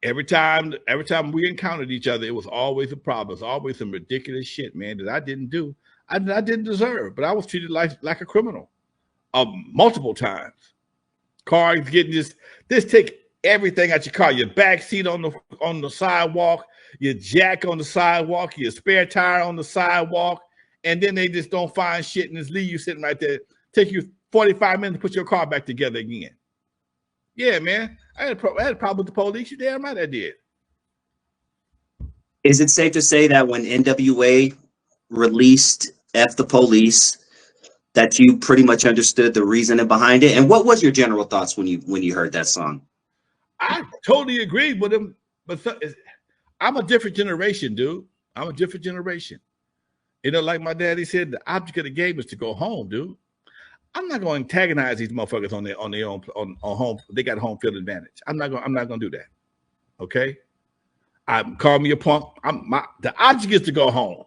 every time we encountered each other, it was always a problem. It was always some ridiculous shit, man, that I didn't do. I didn't deserve, but I was treated like a criminal multiple times. Cars getting this take everything out your car, your back seat on the sidewalk, your jack on the sidewalk, your spare tire on the sidewalk, and then they just don't find shit and just leave you sitting right there. Take you 45 minutes to put your car back together again. Yeah, man. I had a problem with the police. You damn right I did. Is it safe to say that when N.W.A. released F the Police, that you pretty much understood the reasoning behind it? And what was your general thoughts when you heard that song? I totally agree with him, but I'm a different generation, dude. I'm a different generation. You know, like my daddy said, the object of the game is to go home, dude. I'm not going to antagonize these motherfuckers on their own home. They got home field advantage. I'm not going to do that. Okay. Call me a punk. The object is to go home.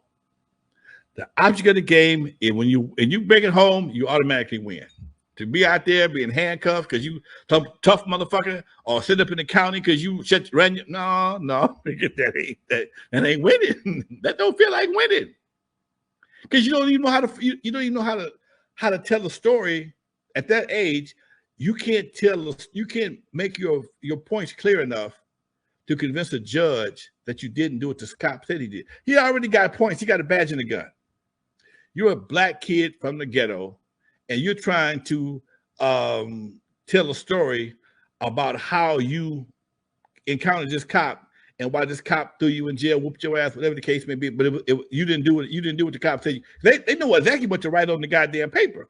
The object of the game is when you bring it home, you automatically win. To be out there being handcuffed because you tough motherfucker, or sit up in the county because you no, that ain't winning. That don't feel like winning. Because you don't even know how to tell a story at that age. You can't make your points clear enough to convince a judge that you didn't do what the cop said he did. He already got points. He got a badge and a gun. You're a black kid from the ghetto, and you're trying to tell a story about how you encountered this cop and why this cop threw you in jail, whooped your ass, whatever the case may be. But you didn't do it. You didn't do what the cop said. They know exactly what to write on the goddamn paper.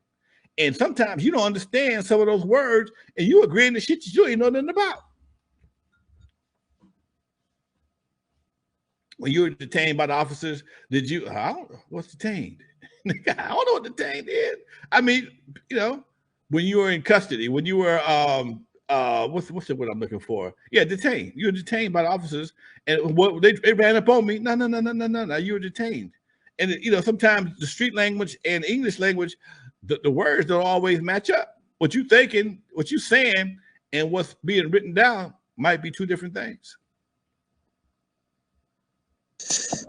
And sometimes you don't understand some of those words, and you agreeing to shit that you ain't know nothing about. When you were detained by the officers, did you? I don't know what's detained. I don't know what detained is. I mean, you know, when you were in custody, when you were what's the word I'm looking for? Yeah, detained. You were detained by the officers, and what they ran up on me. No. You were detained, and you know sometimes the street language and English language, the words don't always match up. What you thinking, what you saying, and what's being written down might be two different things.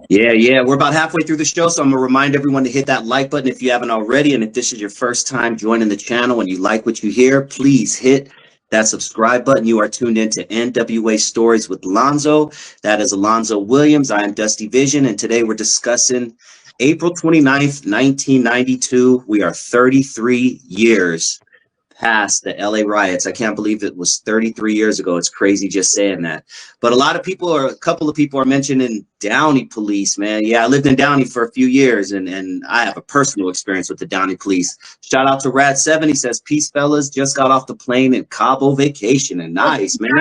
Yeah. We're about halfway through the show, so I'm going to remind everyone to hit that like button if you haven't already. And if this is your first time joining the channel and you like what you hear, please hit that subscribe button. You are tuned into N.W.A. Stories with Lonzo. That is Alonzo Williams. I am Dusty Vision, and today we're discussing April 29th, 1992. We are 33 years past the LA riots. I can't believe it was 33 years ago. It's crazy just saying that. But a couple of people are mentioning Downey police, man. Yeah, I lived in Downey for a few years, and I have a personal experience with the Downey police. Shout out to Rad7. He says, peace, fellas. Just got off the plane in Cabo vacation, and nice, man.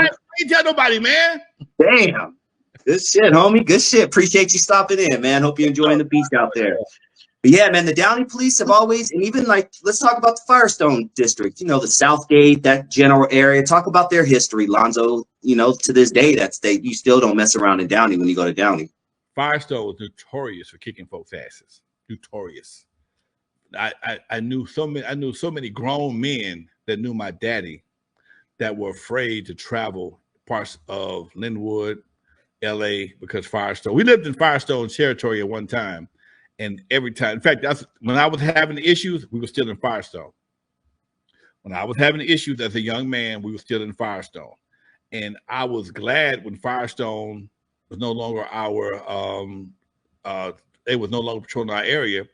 Ain't tell nobody, man. Damn. Good shit, homie. Good shit. Appreciate you stopping in, man. Hope you're enjoying the beach out there. But yeah, man, the Downey police have always, and even like, let's talk about the Firestone district, you know, the Southgate, that general area. Talk about their history, Lonzo. You know, to this day, you still don't mess around in Downey when you go to Downey. Firestone was notorious for kicking folks' asses. Notorious. I knew so many grown men that knew my daddy that were afraid to travel parts of Linwood, LA, because Firestone. We lived in Firestone territory at one time. And every time, in fact, that's when I was having issues, we were still in Firestone. When I was having issues as a young man, we were still in Firestone. And I was glad when Firestone was no longer they was no longer patrolling our area.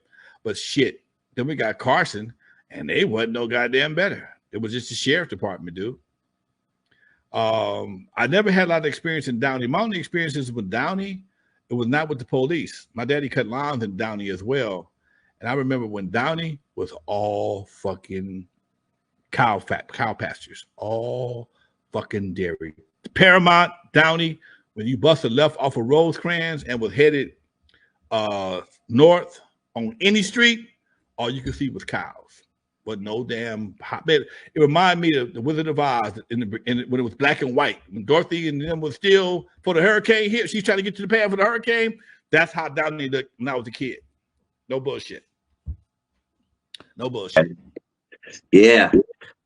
But shit, then we got Carson, and they wasn't no goddamn better. It was just the sheriff department, dude. I never had a lot of experience in Downey. My only experiences with Downey, it was not with the police. My daddy cut lawns in Downey as well. And I remember when Downey was all fucking cow pastures, all fucking dairy. Paramount, Downey, when you busted left off of Rosecrans and was headed north on any street, all you could see was cows. But no damn hotbed. It reminded me of the Wizard of Oz when it was black and white. When Dorothy and them was still for the hurricane here, she's trying to get to the path for the hurricane. That's how Downey looked when I was a kid. No bullshit. No bullshit. Yeah.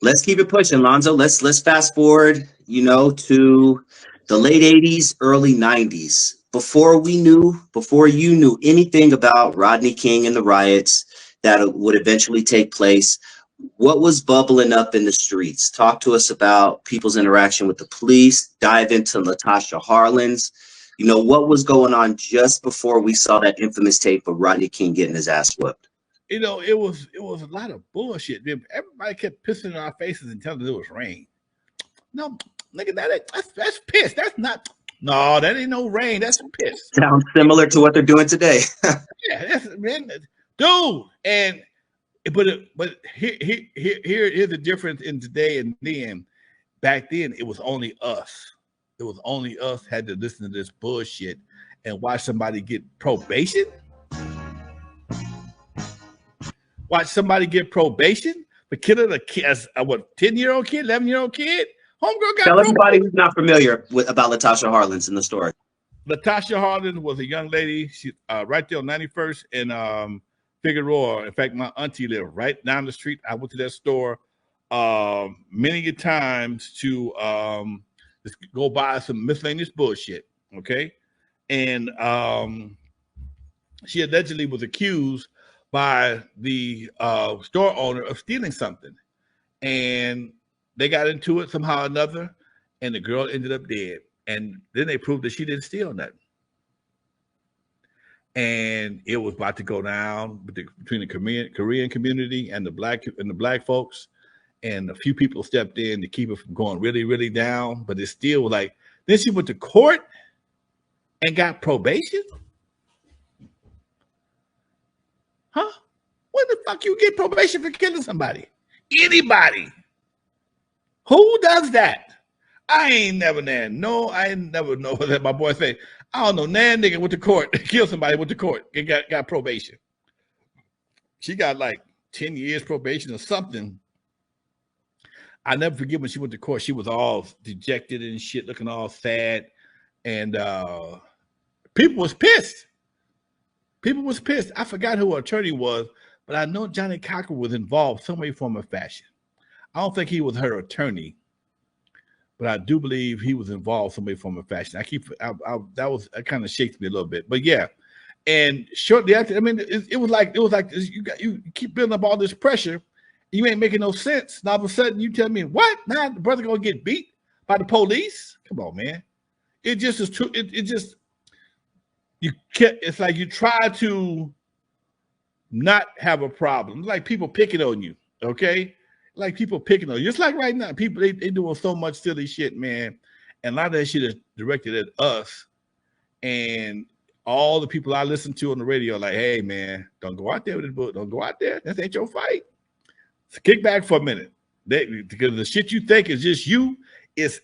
Let's keep it pushing, Lonzo. Let's fast forward, you know, to The late 80s, early 90s, before you knew anything about Rodney King and the riots that would eventually take place, what was bubbling up in the streets? Talk to us about people's interaction with the police, dive into Latasha Harlins. You know, what was going on just before we saw that infamous tape of Rodney King getting his ass whooped? You know, it was a lot of bullshit. Everybody kept pissing in our faces and telling us it was rain. No, look at that. That's piss. That's not. No, that ain't no rain. That's piss. Sounds similar to what they're doing today. Yeah, that's man, dude. And but here's the difference in today and then. Back then, it was only us. It was only us had to listen to this bullshit and watch somebody get probation. Watch somebody get probation for killing a kid, a 10-year-old kid, 11-year-old kid. Homegirl got Tell probation. everybody who's not familiar about Latasha Harlins in the story. Latasha Harlins was a young lady. She right there on 91st and Figueroa. In fact, my auntie lived right down the street. I went to that store many times to just go buy some miscellaneous bullshit. Okay, and she allegedly was accused by the store owner of stealing something, and they got into it somehow or another, and the girl ended up dead. And then they proved that she didn't steal nothing. And it was about to go down between the Korean community and the black folks. And a few people stepped in to keep it from going really, really down. But it's still like, then she went to court and got probation. Huh? When the fuck you get probation for killing somebody? Anybody. Who does that? I ain't never nan. No, I ain't never know that my boy say. I don't know. Nan nigga went to court, killed somebody, went to court, and got probation. She got like 10 years probation or something. I never forget when she went to court. She was all dejected and shit, looking all sad. And people was pissed. People was pissed. I forgot who her attorney was, but I know Johnny Cocker was involved some way, form, or fashion. I don't think he was her attorney, but I do believe he was involved some way, form, or fashion. That kind of shakes me a little bit, but yeah. And shortly after, I mean, it was like you keep building up all this pressure, you ain't making no sense. And all of a sudden, you tell me what? Now the brother gonna get beat by the police? Come on, man. It just is true. It just you can't. It's like you try to not have a problem. It's like people picking on you, okay? Like people picking on you. It's like right now, people they doing so much silly shit, man. And a lot of that shit is directed at us. And all the people I listen to on the radio are like, hey man, don't go out there with this book. Don't go out there. That ain't your fight. So kick back for a minute. Because the shit you think is just you, it's